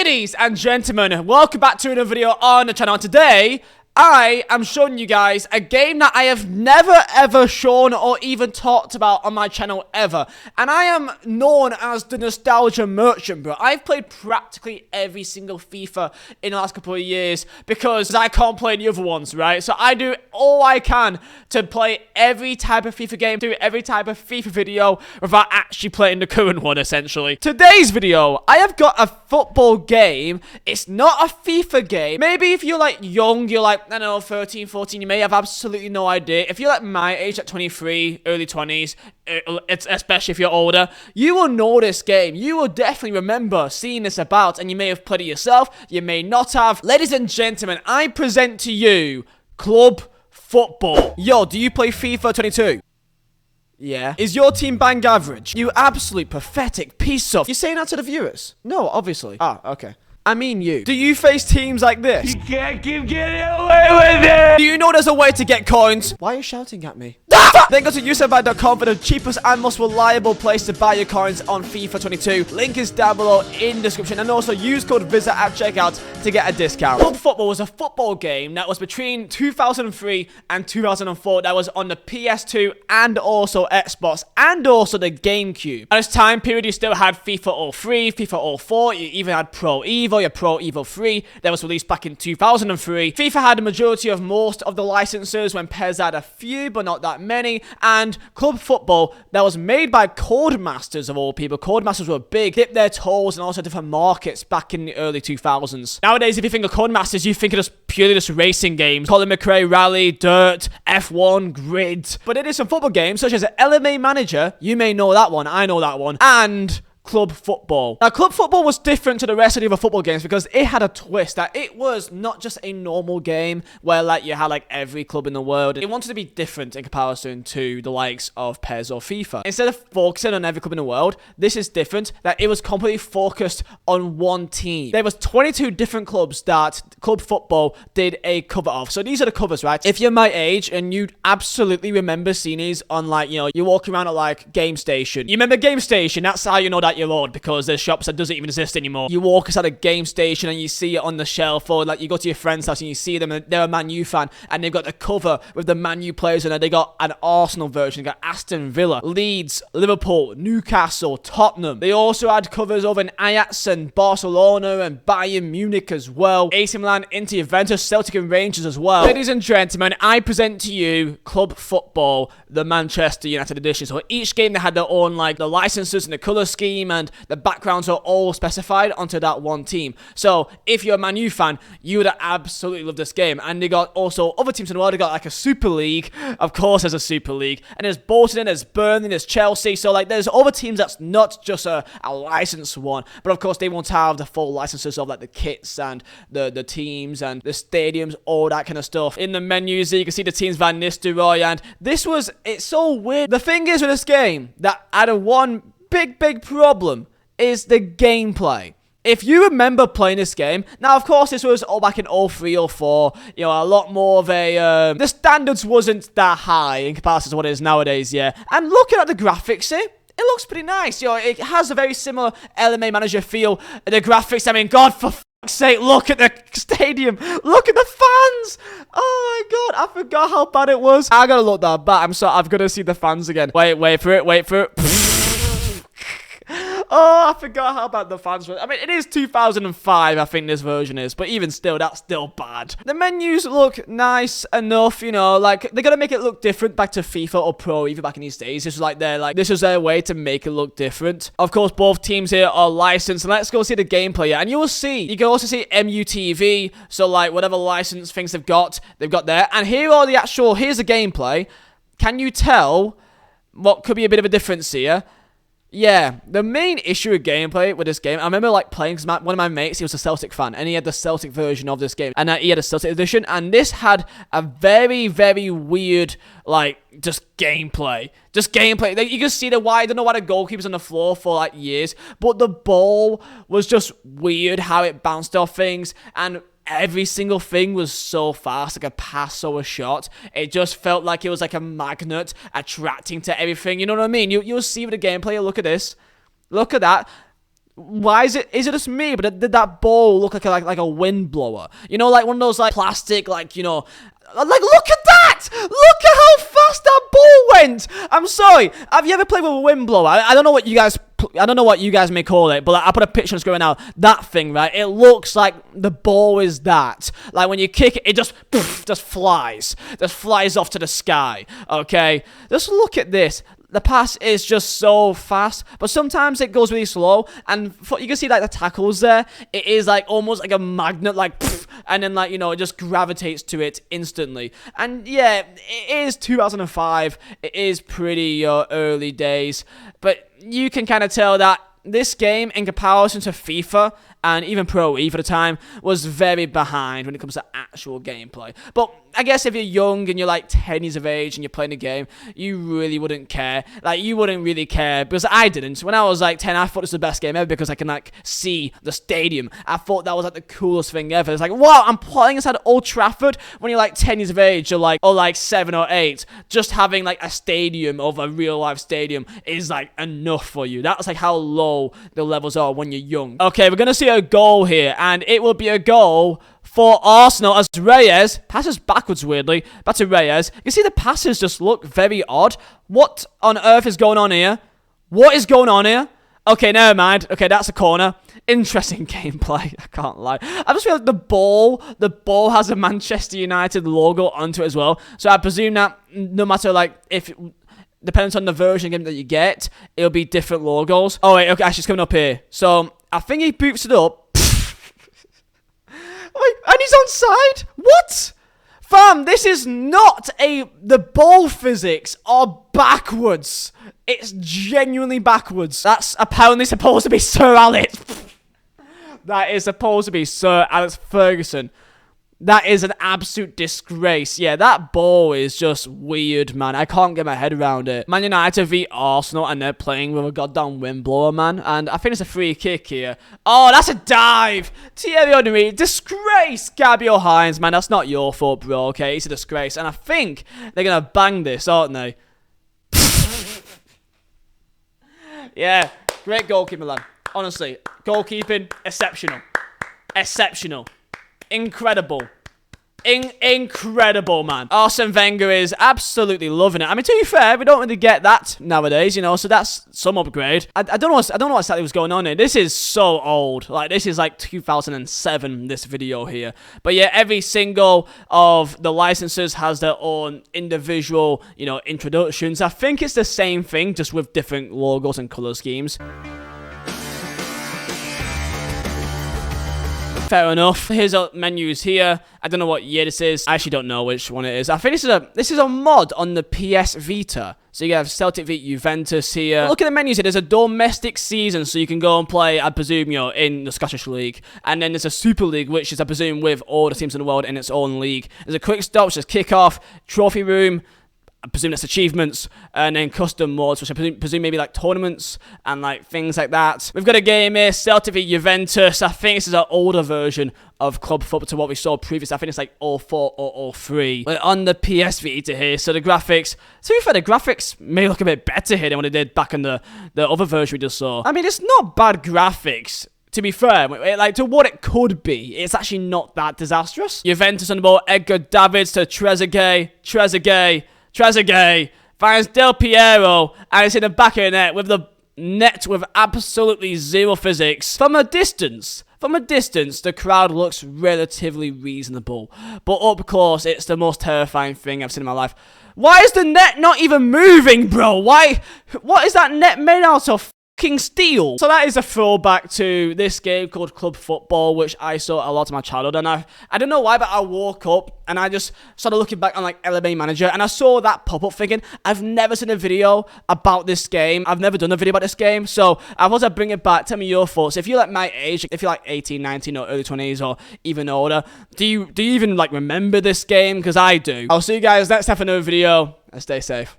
Ladies and gentlemen, welcome back to another video on the channel. Today, I am showing you guys a game that I have never ever shown or even talked about on my channel ever. And I am known as the nostalgia merchant, bro. I've played practically every single FIFA in the last couple of years because I can't play the other ones, right? So I do all I can to play every type of FIFA game, do every type of FIFA video without actually playing the current one, essentially. Today's video, I have got a football game. It's not a FIFA game. Maybe if you're like young, you're like, I don't know, 13, 14, you may have absolutely no idea. If you're like my age, at 23, early 20s, especially if you're older, you will know this game. You will definitely remember seeing this about, and you may have played it yourself, you may not have. Ladies and gentlemen, I present to you Club Football. Yo, do you play FIFA 22? Yeah. Is your team bang average? You absolute pathetic piece of... You're saying that to the viewers? No, obviously. Ah, okay. I mean you. Do you face teams like this? You can't keep getting away with it! Do you know there's a way to get coins? Why are you shouting at me? Then go to userbuy.com for the cheapest and most reliable place to buy your coins on FIFA 22. Link is down below in the description, and also use code Vizeh at checkout to get a discount. Club Football was a football game that was between 2003 and 2004 that was on the PS2 and also Xbox and also the GameCube. At this time period, you still had FIFA 03, FIFA 04, you even had Pro Evo, your Pro Evo 3 that was released back in 2003. FIFA had the majority of most of the licenses when PES had a few, but not that many. And Club Football that was made by Codemasters of all people. Codemasters were big, dipped their toes in also different markets back in the early 2000s. Nowadays, if you think of Codemasters, you think of purely just racing games. Colin McRae Rally, Dirt, F1, Grid. But it is some football games such as LMA Manager, you may know that one, I know that one, and Club Football. Now, Club Football was different to the rest of the other football games because it had a twist that it was not just a normal game where like you had like every club in the world. It wanted to be different in comparison to the likes of PES or FIFA. Instead of focusing on every club in the world, this is different, that it was completely focused on one team. There was 22 different clubs that Club Football did a cover of. So these are the covers, right? If you're my age and you absolutely remember seeing these on like, you know, you walk around at like Game Station. You remember Game Station? That's how you know that you're old, because there's shops that doesn't even exist anymore. You walk inside a game station and you see it on the shelf, or like you go to your friend's house and you see them and they're a Man U fan and they've got the cover with the Man U players in it. They got an Arsenal version, they got Aston Villa, Leeds, Liverpool, Newcastle, Tottenham. They also had covers of an Ajax and Barcelona and Bayern Munich as well. AC Milan, Inter, Juventus, Celtic and Rangers as well. Ladies and gentlemen, I present to you Club Football, the Manchester United edition. So each game they had their own like the licenses and the colour scheme, and the backgrounds are all specified onto that one team. So if you're a Man U fan, you would absolutely love this game. And they got also other teams in the world. They got like a Super League. Of course there's a Super League. And there's Bolton, there's Burnley, there's Chelsea. So like there's other teams that's not just a licensed one. But of course they won't have the full licenses of like the kits and the teams and the stadiums, all that kind of stuff. In the menus, you can see the teams Van Nistelrooy, and it's so weird. The thing is with this game that I had one big problem is the gameplay. If you remember playing this game, now of course this was all back in 03 or 04, you know, a lot more of a, the standards wasn't that high in comparison to what it is nowadays, yeah. And looking at the graphics here, it looks pretty nice, you know, it has a very similar LMA Manager feel. The graphics, I mean, God, for fuck's sake, look at the stadium, look at the fans. Oh my God, I forgot how bad it was. I gotta look that back, I've gotta see the fans again. Wait for it. Oh, I forgot how bad the fans were. I mean, it is 2005, I think this version is. But even still, that's still bad. The menus look nice enough, you know. Like, they're going to make it look different back to FIFA or Pro, even back in these days. This was their way to make it look different. Of course, both teams here are licensed. And let's go see the gameplay. And you will see. You can also see MUTV. So, like, whatever license things they've got there. And here's the gameplay. Can you tell what could be a bit of a difference here? Yeah, the main issue with gameplay with this game, I remember like playing, because one of my mates, he was a Celtic fan, and he had the Celtic version of this game, and he had a Celtic edition, and this had a very, very weird, like, just gameplay. Like, you can see I don't know why the goalkeeper's on the floor for like years, but the ball was just weird how it bounced off things, and every single thing was so fast, like a pass or a shot. It just felt like it was like a magnet attracting to everything. You know what I mean? You'll see with the gameplay. Look at this. Look at that. Why is it just me? But did that ball look like a wind blower? You know, like one of those like plastic, like, you know, like look at that! Look at how fast that ball went! I'm sorry. Have you ever played with a wind blower? I don't know what you guys may call it, but like, I put a picture on the screen now. That thing, right? It looks like the ball is that. Like when you kick it, it just flies off to the sky. Okay, just look at this. The pass is just so fast, but sometimes it goes really slow, and you can see like the tackles there. It is like almost like a magnet, like, and then like, you know, it just gravitates to it instantly. And yeah, it is 2005. It is pretty early days, but you can kind of tell that this game, in comparison to FIFA and even Pro E for the time, was very behind when it comes to actual gameplay. But I guess if you're young and you're like 10 years of age and you're playing a game, you really wouldn't care. Like, you wouldn't really care, because I didn't. When I was like 10, I thought this was the best game ever because I can like see the stadium. I thought that was like the coolest thing ever. It's like, wow, I'm playing inside Old Trafford when you're like 10 years of age, or like 7 or 8. Just having like a stadium of a real life stadium is like enough for you. That's like how low the levels are when you're young. Okay, we're gonna see a goal here, and it will be a goal for Arsenal as Reyes passes backwards weirdly back to Reyes. You can see the passes just look very odd. What on earth is going on here? What is going on here? Okay, never mind. Okay, that's a corner. Interesting gameplay, I can't lie. I just feel like the ball has a Manchester United logo onto it as well. So I presume that no matter like if depending on the version of the game that you get, it'll be different logos. Oh wait, okay, actually it's coming up here. So I think he boots it up. Wait, and he's onside? What? Fam, this is not the ball physics are backwards. It's genuinely backwards. That's apparently supposed to be Sir Alex. That is supposed to be Sir Alex Ferguson. That is an absolute disgrace. Yeah, that ball is just weird, man. I can't get my head around it. Man United v Arsenal, and they're playing with a goddamn windblower, man. And I think it's a free kick here. Oh, that's a dive. Thierry Henry, disgrace. Gabriel Hines, man, that's not your fault, bro, okay? It's a disgrace. And I think they're going to bang this, aren't they? Yeah, great goalkeeper, lad. Honestly, goalkeeping, exceptional. Exceptional. Incredible. Incredible, man. Arsene Wenger is absolutely loving it. I mean, to be fair, we don't really get that nowadays, you know, so that's some upgrade. I don't know what exactly was going on here. This is so old. Like, this is like 2007, this video here. But yeah, every single of the licenses has their own individual, you know, introductions. I think it's the same thing, just with different logos and color schemes. Fair enough. Here's our menus here. I don't know what year this is. I actually don't know which one it is. I think this is a mod on the PS Vita. So you have Celtic Juventus here. Look at the menus here. There's a domestic season, so you can go and play, I presume, you know, in the Scottish League. And then there's a Super League, which is, I presume, with all the teams in the world in its own league. There's a quick stop, which is kick-off, trophy room, I presume that's achievements, and then custom modes, which I presume maybe like tournaments and like things like that. We've got a game here, Celtic v Juventus. I think this is an older version of club football to what we saw previously. I think it's like 04 or 03. We're on the PS Vita here, so the graphics, to be fair, the graphics may look a bit better here than what they did back in the other version we just saw. I mean, it's not bad graphics. To be fair, like, to what it could be, it's actually not that disastrous. Juventus on the ball, Edgar Davids to Trezeguet finds Del Piero, and it's in the back of the net with absolutely zero physics. From a distance, the crowd looks relatively reasonable, but up close, it's the most terrifying thing I've seen in my life. Why is the net not even moving, bro? What is that net made out of? Steel. So that is a throwback to this game called Club Football, which I saw a lot in my childhood, and I don't know why, but I woke up and I just started looking back on like LMA Manager, and I saw that pop up thinking, I've never seen a video about this game. I've never done a video about this game, so I want to bring it back. Tell me your thoughts. If you're like my age, if you're like 18, 19 or early 20s or even older, do you even like remember this game? Because I do. I'll see you guys next time for another video, and stay safe.